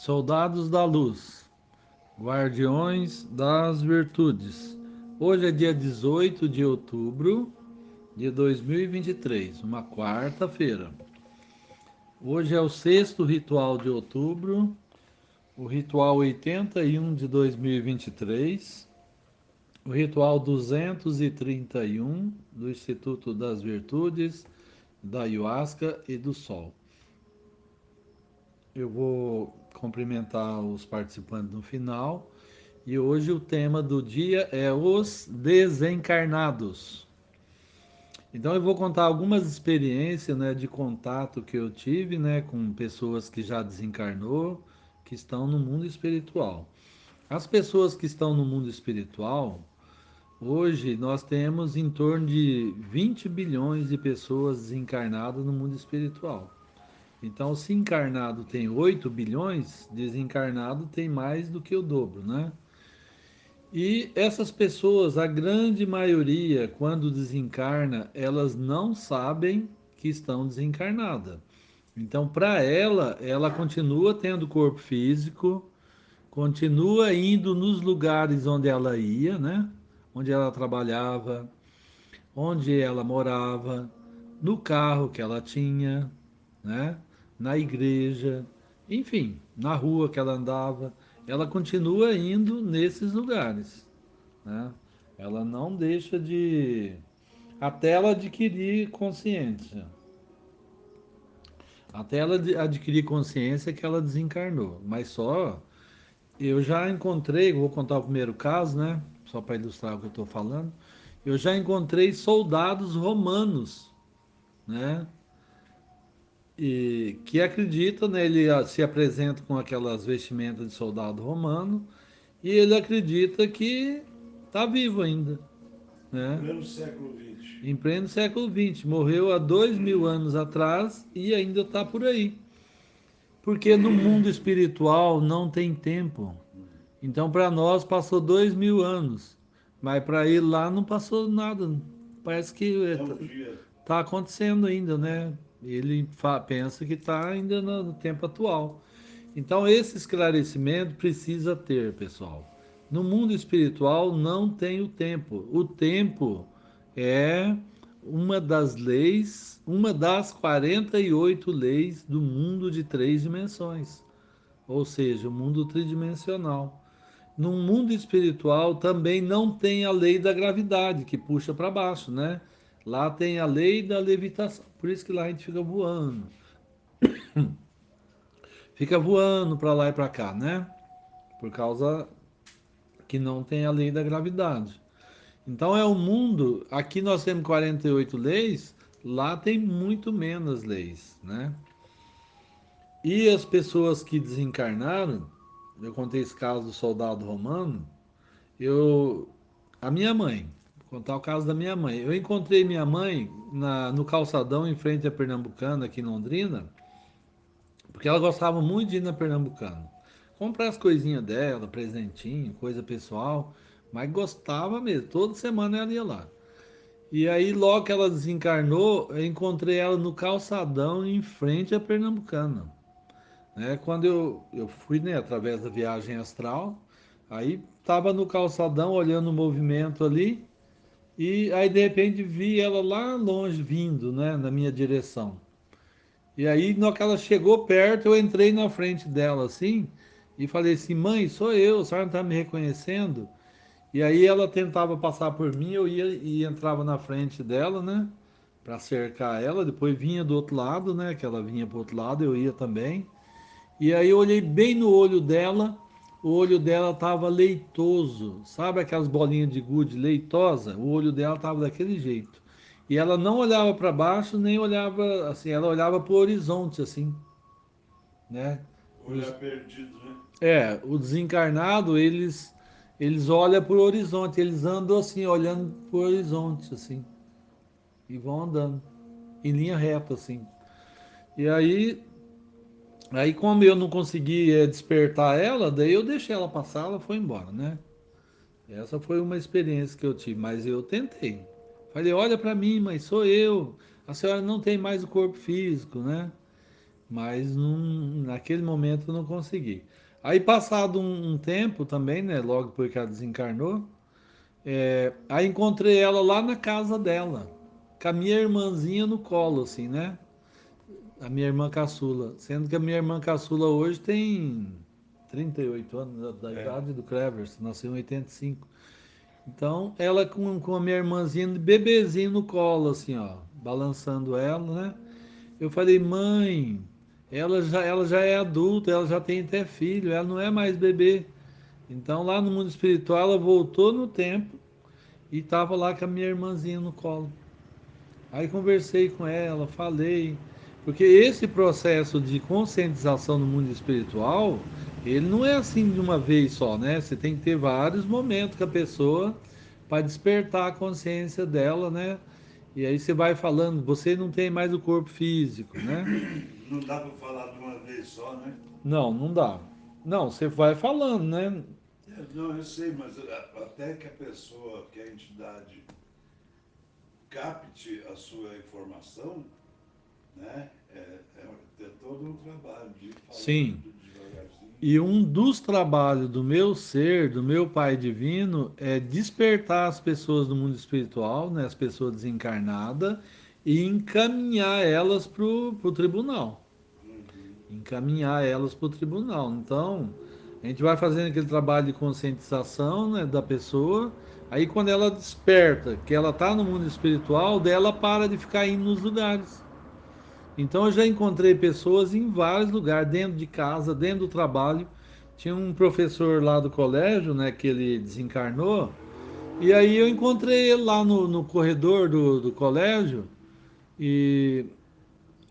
Soldados da Luz, Guardiões das Virtudes. Hoje é dia 18 de outubro de 2023, uma quarta-feira. Hoje é o sexto ritual de outubro, o ritual 81 de 2023, o ritual 231 do Instituto das Virtudes, da Ayahuasca e do Sol. Eu vou cumprimentar os participantes no final. E hoje o tema do dia é os desencarnados. Então eu vou contar algumas experiências, né, de contato que eu tive, né, com pessoas que já desencarnou, que estão no mundo espiritual. As pessoas que estão no mundo espiritual, hoje nós temos em torno de 20 bilhões de pessoas desencarnadas no mundo espiritual. Então, se encarnado tem 8 bilhões, desencarnado tem mais do que o dobro, né? E essas pessoas, a grande maioria, quando desencarna, elas não sabem que estão desencarnadas. Então, para ela, ela continua tendo corpo físico, continua indo nos lugares onde ela ia, né? Onde ela trabalhava, onde ela morava, no carro que ela tinha, né? Na igreja, enfim, na rua que ela andava, ela continua indo nesses lugares, né? Ela não deixa de até ela adquirir consciência, até ela adquirir consciência que ela desencarnou. Mas só eu já encontrei, vou contar o primeiro caso, né? Só para ilustrar o que eu estou falando. Eu já encontrei soldados romanos, né? E que acreditam, né? Ele se apresenta com aquelas vestimentas de soldado romano e ele acredita que está vivo ainda, né? Pleno século XX. Em pleno século XX, morreu há 2000 anos atrás e ainda está por aí. Porque no mundo espiritual não tem tempo. Então, para nós, passou 2000 anos. Mas para ele lá não passou nada. Parece que É um dia. está acontecendo ainda, né? Ele pensa que está ainda no tempo atual. Então, esse esclarecimento precisa ter, pessoal. No mundo espiritual não tem o tempo. O tempo é uma das leis, uma das 48 leis do mundo de três dimensões, ou seja, o mundo tridimensional. No mundo espiritual também não tem a lei da gravidade, que puxa para baixo, né? Lá tem a lei da levitação. Por isso que lá a gente fica voando para lá e para cá, né? Por causa que não tem a lei da gravidade. Então é um mundo, aqui nós temos 48 leis, lá tem muito menos leis, né? E as pessoas que desencarnaram, eu contei esse caso do soldado romano, eu a minha mãe, vou contar o caso da minha mãe. Eu encontrei minha mãe no calçadão em frente à Pernambucana, aqui em Londrina, porque ela gostava muito de ir na Pernambucana. Comprar as coisinhas dela, presentinho, coisa pessoal, mas gostava mesmo. Toda semana ela ia lá. E aí, logo que ela desencarnou, eu encontrei ela no calçadão em frente à Pernambucana. Né? Quando eu fui, né, através da viagem astral, aí estava no calçadão olhando o movimento ali, e aí de repente vi ela lá longe vindo, né, na minha direção. E aí, na hora que ela chegou perto, eu entrei na frente dela assim e falei assim: Mãe, sou eu, a senhora não está me reconhecendo? E aí ela tentava passar por mim, eu ia e entrava na frente dela, né? Para cercar ela, depois vinha do outro lado, né? Que ela vinha pro outro lado, eu ia também. E aí eu olhei bem no olho dela, o olho dela tava leitoso, sabe aquelas bolinhas de gude leitosa? O olho dela tava daquele jeito. E ela não olhava para baixo, nem olhava assim, ela olhava para o horizonte assim, né? Olhar perdido, né? O desencarnado, eles olham para o horizonte, eles andam assim, olhando para o horizonte assim, e vão andando em linha reta assim. E aí como eu não consegui despertar ela, daí eu deixei ela passar, ela foi embora, né? Essa foi uma experiência que eu tive, mas eu tentei. Falei, olha para mim, mas sou eu. A senhora não tem mais o corpo físico, né? mas naquele momento eu não consegui. Aí passado um tempo também, né, logo depois que ela desencarnou, aí encontrei ela lá na casa dela, com a minha irmãzinha no colo, assim, né? A minha irmã caçula. Sendo que a minha irmã caçula hoje tem 38 anos, da É. idade do Clevers, nasceu em 85. Então, ela com a minha irmãzinha de bebezinho no colo, assim, ó, balançando ela, né? Eu falei, mãe, ela já é adulta, ela já tem até filho, ela não é mais bebê. Então, lá no mundo espiritual, ela voltou no tempo e estava lá com a minha irmãzinha no colo. Aí conversei com ela, falei, porque esse processo de conscientização no mundo espiritual, ele não é assim de uma vez só, né? Você tem que ter vários momentos com a pessoa para despertar a consciência dela, né? E aí você vai falando, você não tem mais o corpo físico, né? Não dá para falar de uma vez só, né? Não, não dá. Não, você vai falando, né? Não, eu sei, mas até que a pessoa, que a entidade capte a sua informação, né? É todo um trabalho de ir Sim. falando devagarzinho. E um dos trabalhos do meu ser, do meu Pai Divino, é despertar as pessoas do mundo espiritual, né, as pessoas desencarnadas, e encaminhar elas para o tribunal. Uhum. Encaminhar elas para o tribunal. Então, a gente vai fazendo aquele trabalho de conscientização, né, da pessoa. Aí, quando ela desperta, que ela está no mundo espiritual, dela para de ficar indo nos lugares. Então eu já encontrei pessoas em vários lugares, dentro de casa, dentro do trabalho. Tinha um professor lá do colégio, né, que ele desencarnou, e aí eu encontrei ele lá no corredor do colégio, e,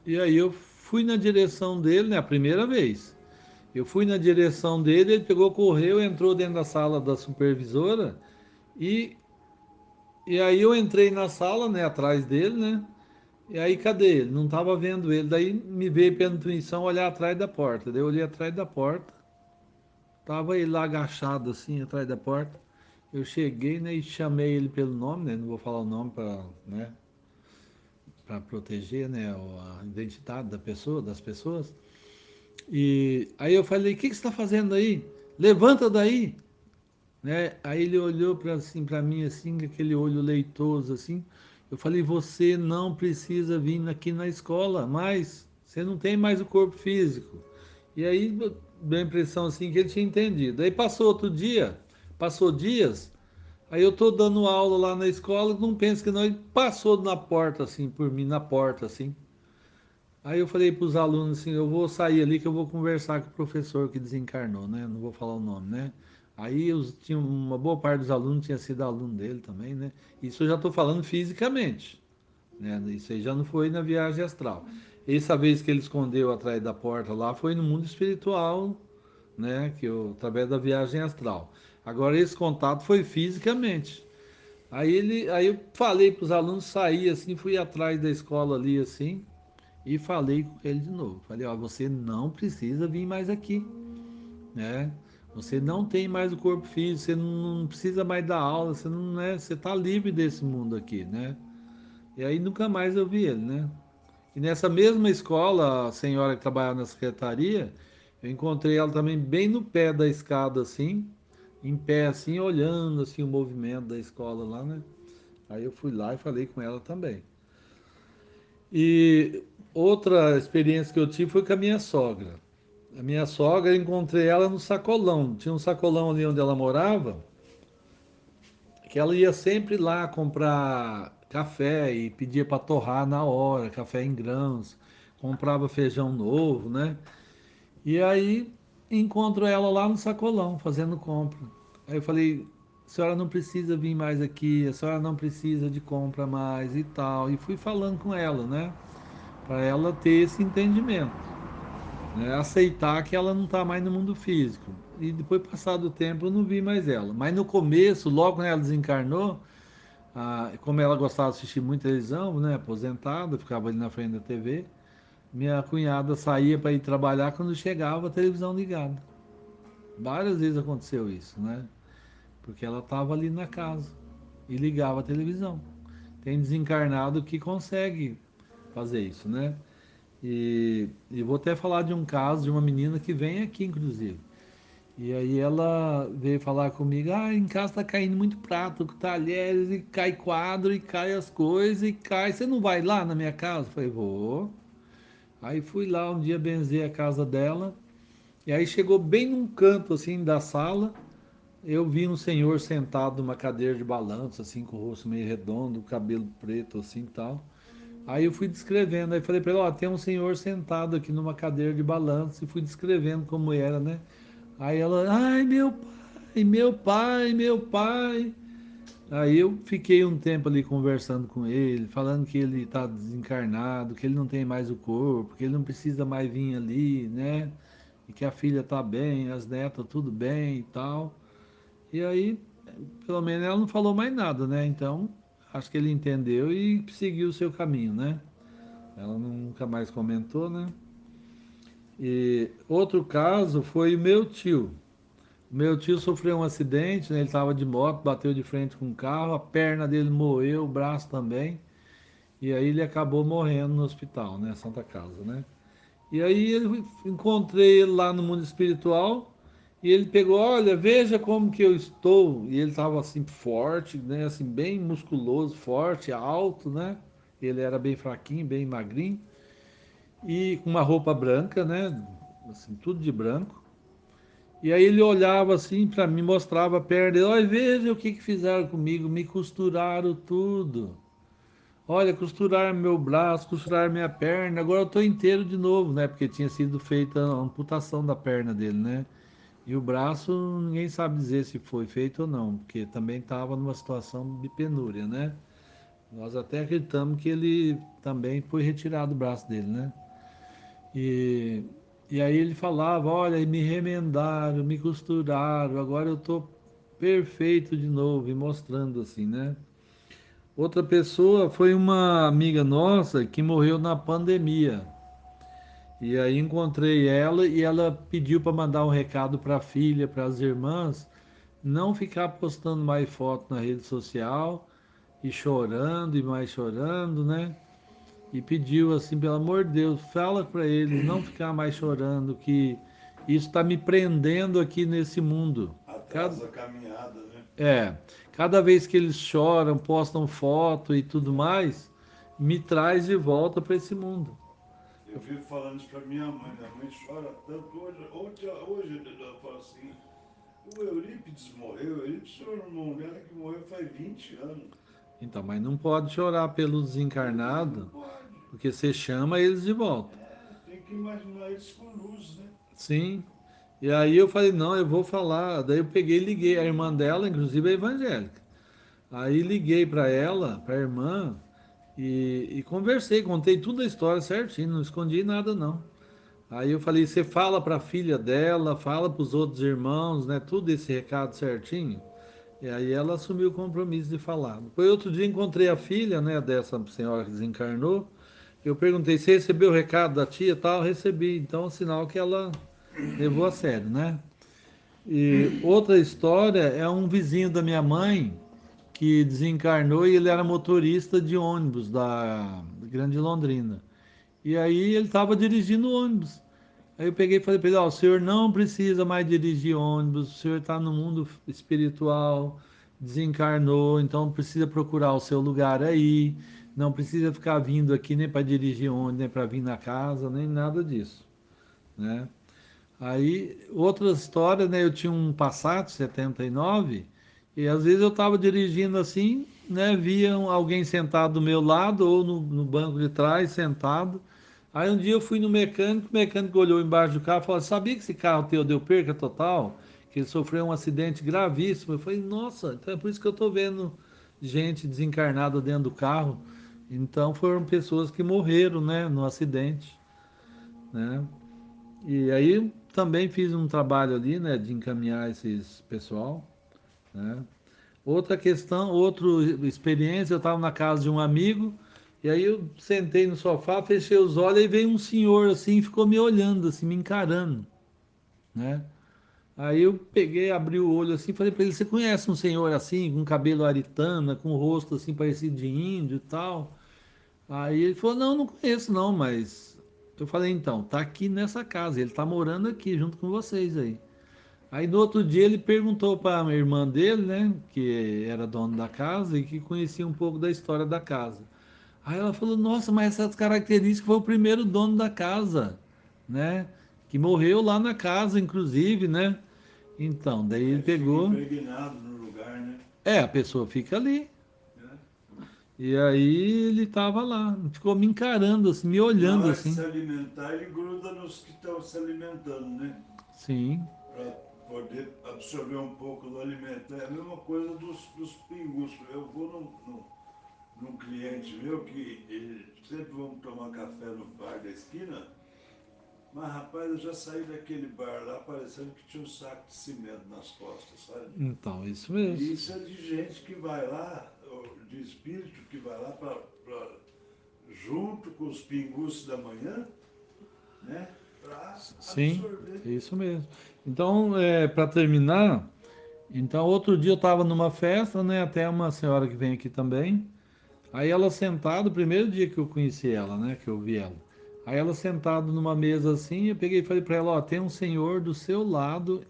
e aí eu fui na direção dele, né, a primeira vez. Eu fui na direção dele, ele pegou, correu, entrou dentro da sala da supervisora, e, e aí eu entrei na sala, né, atrás dele, né, e aí, cadê ele? Não estava vendo ele. Daí me veio pela intuição olhar atrás da porta. Daí eu olhei atrás da porta. Tava ele lá agachado assim, atrás da porta. Eu cheguei, né, e chamei ele pelo nome, né? Não vou falar o nome para, né, para proteger, né, a identidade da pessoa, das pessoas. E aí eu falei: "O que que você está fazendo aí? Levanta daí!" Né? Aí ele olhou para assim, para mim assim, com aquele olho leitoso assim. Eu falei: "Você não precisa vir aqui na escola, mas você não tem mais o corpo físico." E aí deu a impressão assim que ele tinha entendido. Aí passou outro dia, passou dias, aí eu tô dando aula lá na escola, não penso que não, ele passou na porta assim, por mim na porta assim. Aí eu falei para os alunos assim, eu vou sair ali que eu vou conversar com o professor que desencarnou, né? Não vou falar o nome, né? Aí tinha uma boa parte dos alunos tinha sido aluno dele também, né? Isso eu já estou falando fisicamente, né? Isso aí já não foi na viagem astral. Essa vez que ele escondeu atrás da porta lá foi no mundo espiritual, né? Que eu, através da viagem astral. Agora esse contato foi fisicamente. Aí eu falei para os alunos sair assim, fui atrás da escola ali assim. E falei com ele de novo. Falei: "Ó, você não precisa vir mais aqui, né? Você não tem mais o corpo físico, você não precisa mais dar aula, você não é, você tá livre desse mundo aqui, né?" E aí nunca mais eu vi ele, né? E nessa mesma escola, a senhora que trabalhava na secretaria, eu encontrei ela também bem no pé da escada assim, em pé assim, olhando assim o movimento da escola lá, né? Aí eu fui lá e falei com ela também. E outra experiência que eu tive foi com a minha sogra. A minha sogra, eu encontrei ela no sacolão. Tinha um sacolão ali onde ela morava, que ela ia sempre lá comprar café e pedia para torrar na hora, café em grãos. Comprava feijão novo, né? E aí encontro ela lá no sacolão, fazendo compra. Aí eu falei: "A senhora não precisa vir mais aqui, a senhora não precisa de compra mais e tal." E fui falando com ela, né? Para ela ter esse entendimento, né? Aceitar que ela não está mais no mundo físico. E depois, passado o tempo, eu não vi mais ela. Mas no começo, logo quando ela desencarnou, como ela gostava de assistir muita televisão, né? Aposentada, ficava ali na frente da TV. Minha cunhada saía para ir trabalhar, quando chegava a televisão ligada. Várias vezes aconteceu isso, né? Porque ela estava ali na casa e ligava a televisão. Tem desencarnado que consegue fazer isso, né? E vou até falar de um caso de uma menina que vem aqui, inclusive. E aí ela veio falar comigo, ah, em casa tá caindo muito prato, talheres, e cai quadro, e cai as coisas, e cai. Você não vai lá na minha casa? Eu falei, vou. Aí fui lá um dia benzer a casa dela, e aí chegou bem num canto assim da sala, eu vi um senhor sentado numa cadeira de balanço, assim, com o rosto meio redondo, cabelo preto, assim e tal. Aí eu fui descrevendo, aí falei pra ele, ó, tem um senhor sentado aqui numa cadeira de balanço, e fui descrevendo como era, né? Aí ela, ai, meu pai, meu pai, meu pai. Aí eu fiquei um tempo ali conversando com ele, falando que ele está desencarnado, que ele não tem mais o corpo, que ele não precisa mais vir ali, né? E que a filha tá bem, as netas tudo bem e tal. E aí, pelo menos ela não falou mais nada, né? Então, acho que ele entendeu e seguiu o seu caminho, né? Ela nunca mais comentou, né? E outro caso foi o meu tio. Meu tio sofreu um acidente, né? Ele estava de moto, bateu de frente com um carro, a perna dele moeu, o braço também, e aí ele acabou morrendo no hospital, né? Santa Casa, né? E aí encontrei ele lá no mundo espiritual e ele pegou, olha, veja como que eu estou. E ele estava assim forte, né? Assim bem musculoso, forte, alto, né? Ele era bem fraquinho, bem magrinho e com uma roupa branca, né? Assim, tudo de branco. E aí ele olhava assim para mim, mostrava a perna dele, olha, veja o que que fizeram comigo, me costuraram tudo. Olha, costuraram meu braço, costuraram minha perna, agora eu estou inteiro de novo, né? Porque tinha sido feita a amputação da perna dele, né? E o braço, ninguém sabe dizer se foi feito ou não, porque também estava numa situação de penúria, né? Nós até acreditamos que ele também foi retirado o braço dele, né? E, e aí ele falava, olha, me remendaram, me costuraram, agora eu tô perfeito de novo, e mostrando assim, né? Outra pessoa foi uma amiga nossa que morreu na pandemia. E aí encontrei ela e ela pediu para mandar um recado para a filha, para as irmãs, não ficar postando mais foto na rede social e chorando e mais chorando, né? E pediu assim, pelo amor de Deus, fala para eles não ficar mais chorando, que isso está me prendendo aqui nesse mundo. Cada, Atrasa a caminhada, né? é, cada vez que eles choram, postam foto e tudo mais, me traz de volta para esse mundo. Eu vivo falando isso para minha mãe chora tanto. Hoje ela fala assim, o Eurípides morreu, o Eurípides foi um irmão dela que morreu faz 20 anos. Então, mas não pode chorar pelo Não desencarnado, pode. porque você chama eles de volta. É, tem que imaginar eles com luz, né? Sim. E aí eu falei, não, eu vou falar. Daí eu peguei e liguei. A irmã dela, inclusive, é evangélica. Aí liguei para ela, para a irmã, e conversei, contei toda a história certinho, não escondi nada não. Aí eu falei, você fala para a filha dela, fala para os outros irmãos, né, tudo esse recado certinho. E aí ela assumiu o compromisso de falar. Depois outro dia encontrei a filha, né, dessa senhora que desencarnou. Eu perguntei, você recebeu o recado da tia e tal? Recebi. Então, é sinal que ela levou a sério, né? E outra história é um vizinho da minha mãe que desencarnou e ele era motorista de ônibus da Grande Londrina. E aí ele estava dirigindo o ônibus. Aí eu peguei e falei para ele, ó, o senhor não precisa mais dirigir ônibus, o senhor está no mundo espiritual, desencarnou, então não precisa procurar o seu lugar aí, não precisa ficar vindo aqui nem para dirigir ônibus, nem para vir na casa, nem nada disso, né? Aí, outra história, né? Eu tinha um Passat 79 e às vezes eu estava dirigindo assim, né? Via alguém sentado do meu lado ou no banco de trás sentado. Aí um dia eu fui no mecânico, o mecânico olhou embaixo do carro e falou: sabia que esse carro teu deu perca total? Que ele sofreu um acidente gravíssimo. Eu falei: nossa, então é por isso que eu estou vendo gente desencarnada dentro do carro. Então foram pessoas que morreram, né? No acidente, né? E aí também fiz um trabalho ali, né, de encaminhar esses pessoal, né? Outra questão, outra experiência, eu estava na casa de um amigo, e aí eu sentei no sofá, fechei os olhos e veio um senhor assim, ficou me olhando assim, me encarando, né? Aí eu peguei, abri o olho assim, falei para ele: "Você conhece um senhor assim, com cabelo aritana, com o rosto assim parecido de índio e tal?" Aí ele falou: "Não, não conheço não, mas Eu falei, então, tá aqui nessa casa, ele tá morando aqui junto com vocês aí. Aí no outro dia ele perguntou para a irmã dele, né, que era dona da casa e que conhecia um pouco da história da casa. Aí ela falou, nossa, mas essas características foi o primeiro dono da casa, né? Que morreu lá na casa, inclusive, né? Então, daí ele Aí fica pegou. impregnado no lugar, né? A pessoa fica ali. Né? E aí ele tava lá, ficou me encarando, assim, me Na olhando hora de assim. se alimentar, ele gruda nos que estão se alimentando, né? Sim, Para poder absorver um pouco do alimento. É a mesma coisa dos pingus. Eu vou num cliente meu que ele, sempre vamos tomar café no bar da esquina, mas rapaz, eu já saí daquele bar lá parecendo que tinha um saco de cimento nas costas, sabe? então, isso E mesmo. isso é de gente que vai lá, de espírito que vai lá junto com os pingus da manhã, né? Para Sim, absorver. é isso mesmo. Então, para terminar, então outro dia eu estava numa festa, né? Até uma senhora que vem aqui também. Aí ela sentada, o primeiro dia que eu conheci ela, né? Que eu vi ela. Aí ela sentada numa mesa assim, eu peguei e falei para ela, ó, tem um senhor do seu lado,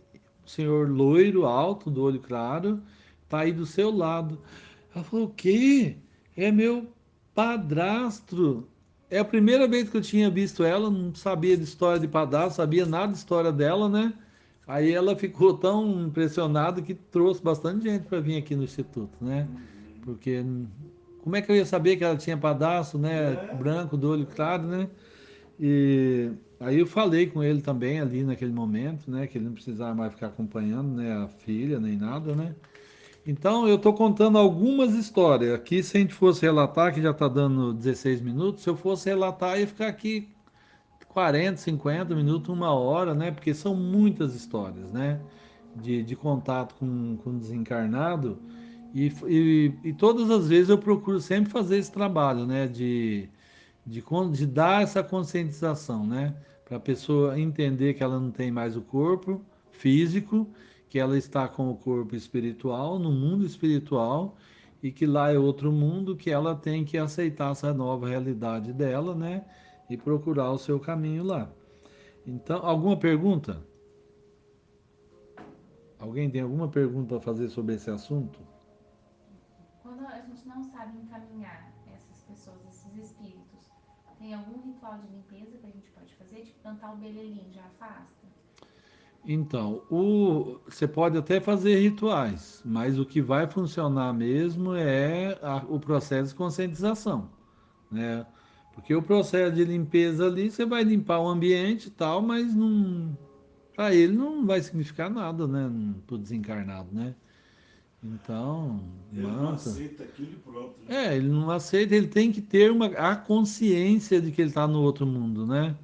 um senhor loiro, alto, do olho claro, tá aí do seu lado. Ela falou, o quê? É meu padrasto. É a primeira vez que eu tinha visto ela, não sabia de história de padrasto, sabia nada de história dela, né? Aí ela ficou tão impressionada que trouxe bastante gente para vir aqui no Instituto, né? Uhum. Porque como é que eu ia saber que ela tinha padrasto, né? É, Branco, do olho claro, né? E aí eu falei com ele também ali naquele momento, né? Que ele não precisava mais ficar acompanhando, né? A filha, nem nada, né? Então, eu estou contando algumas histórias. Aqui, se a gente fosse relatar, que já está dando 16 minutos, se eu fosse relatar, ia ficar aqui 40, 50 minutos, uma hora, né? Porque são muitas histórias, né? De contato com o desencarnado. E todas as vezes eu procuro sempre fazer esse trabalho, né? De dar essa conscientização, né? Para a pessoa entender que ela não tem mais o corpo físico, que ela está com o corpo espiritual, no mundo espiritual, e que lá é outro mundo, que ela tem que aceitar essa nova realidade dela, né? E procurar o seu caminho lá. Então, alguma pergunta? Alguém tem alguma pergunta a fazer sobre esse assunto? Quando a gente não sabe encaminhar essas pessoas, esses espíritos, tem algum ritual de limpeza que a gente pode fazer? Tipo, plantar o belelim já afasta? Então, você pode até fazer rituais, mas o que vai funcionar mesmo é o processo de conscientização, né? Porque o processo de limpeza ali, você vai limpar o ambiente e tal, mas não, para ele não vai significar nada, né? Para o desencarnado, né? Então, ele não manta. aceita aquilo e pronto, né? Ele não aceita, ele tem que ter a consciência de que ele está no outro mundo, né?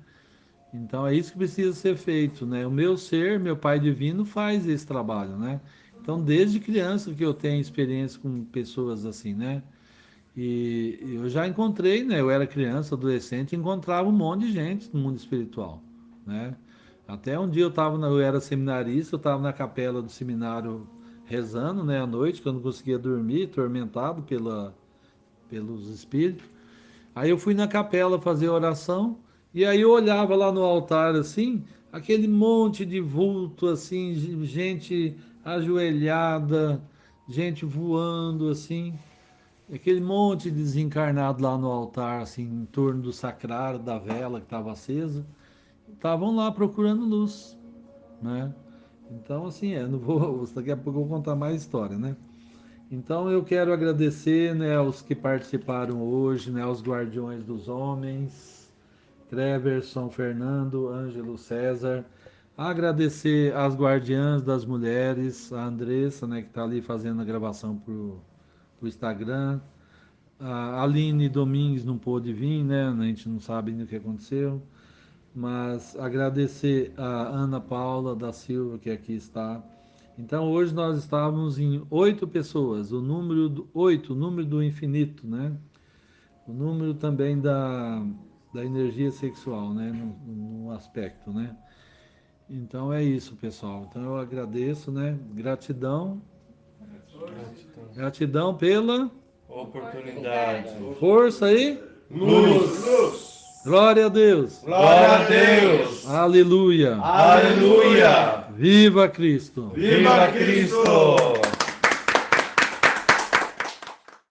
Então é isso que precisa ser feito, né? O meu ser, meu Pai Divino, faz esse trabalho, né? Então, desde criança que eu tenho experiência com pessoas assim, né? E eu já encontrei, né? Eu era criança, adolescente, encontrava um monte de gente no mundo espiritual, né? Até um dia eu era seminarista, eu estava na capela do seminário rezando, né, à noite, que eu não conseguia dormir, atormentado pelos espíritos. Aí eu fui na capela fazer oração e aí eu olhava lá no altar assim, aquele monte de vulto assim, gente ajoelhada, gente voando assim, aquele monte de desencarnado lá no altar assim, em torno do sacrário da vela que estava acesa, estavam lá procurando luz, né? Então assim, não vou, daqui a pouco eu vou contar mais história, né? Então eu quero agradecer, né, aos que participaram hoje, né, aos guardiões dos homens, Treverson, Fernando, Ângelo, César. Agradecer às guardiãs das mulheres, a Andressa, né, que está ali fazendo a gravação para o Instagram. A Aline Domingues não pôde vir, né? A gente não sabe ainda o que aconteceu. Mas agradecer a Ana Paula da Silva, que aqui está. Então hoje nós estávamos em 8 pessoas, o número do 8, o número do infinito, né? O número também da energia sexual, né? No aspecto, né? Então é isso, pessoal. Então eu agradeço, né? Gratidão, 14. gratidão pela Oportunidade. força aí. Luz! Luz! Glória a Deus. Glória a Deus. Aleluia. Aleluia. Viva Cristo. Viva Cristo.